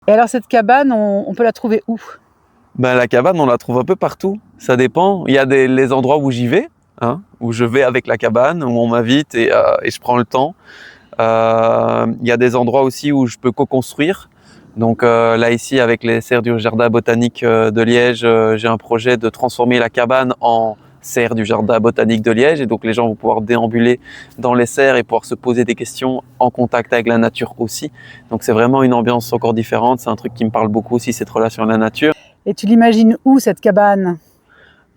Et alors cette cabane, on peut la trouver où? Ben, la cabane, on la trouve un peu partout. Ça dépend. Il y a les endroits où j'y vais, hein, où je vais avec la cabane, où on m'invite et je prends le temps. Il y a des endroits aussi où je peux co-construire. Donc là ici, avec les serres du jardin botanique de Liège, j'ai un projet de transformer la cabane en serre du jardin botanique de Liège. Et donc les gens vont pouvoir déambuler dans les serres et pouvoir se poser des questions en contact avec la nature aussi. Donc c'est vraiment une ambiance encore différente. C'est un truc qui me parle beaucoup aussi, cette relation à la nature. Et tu l'imagines où cette cabane?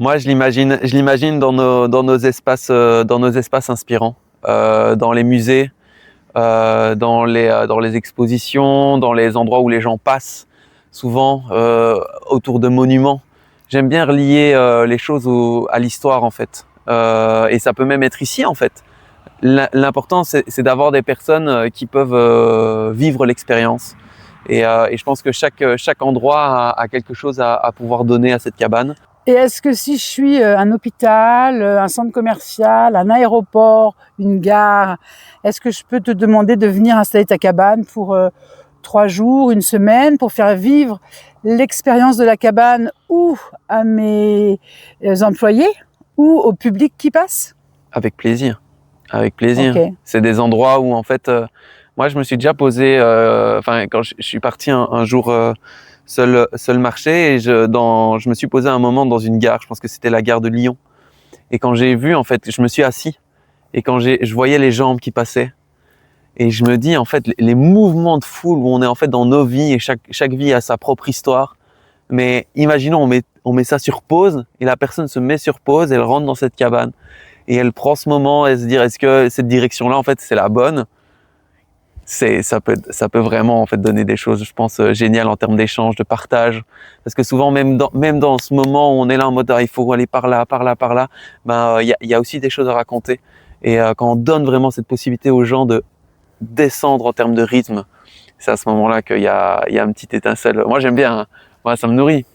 Moi, je l'imagine dans nos espaces inspirants, dans les musées, dans les expositions, dans les endroits où les gens passent, souvent autour de monuments. J'aime bien relier les choses à l'histoire en fait, et ça peut même être ici en fait. L'important c'est d'avoir des personnes qui peuvent vivre l'expérience. Et je pense que chaque endroit a quelque chose à pouvoir donner à cette cabane. Et est-ce que si je suis un hôpital, un centre commercial, un aéroport, une gare, est-ce que je peux te demander de venir installer ta cabane pour 3 jours, une semaine, pour faire vivre l'expérience de la cabane ou à mes employés ou au public qui passe? Avec plaisir, avec plaisir. Ok. C'est des endroits où en fait, moi je me suis déjà posé, quand je suis parti un jour seul marcher et je me suis posé un moment dans une gare, je pense que c'était la gare de Lyon. Et quand j'ai vu, en fait, je me suis assis et quand je voyais les jambes qui passaient et je me dis en fait les mouvements de foule où on est en fait dans nos vies et chaque vie a sa propre histoire. Mais imaginons on met ça sur pause et la personne se met sur pause, elle rentre dans cette cabane et elle prend ce moment et se dire est-ce que cette direction-là en fait c'est la bonne? Ça peut vraiment en fait donner des choses, je pense, géniales en termes d'échange, de partage. Parce que souvent, même dans ce moment où on est là en mode il faut aller par là, ben il y a aussi des choses à raconter. Et quand on donne vraiment cette possibilité aux gens de descendre en termes de rythme, c'est à ce moment-là qu'il y a une petite étincelle. Moi, j'aime bien, hein. Moi, ça me nourrit.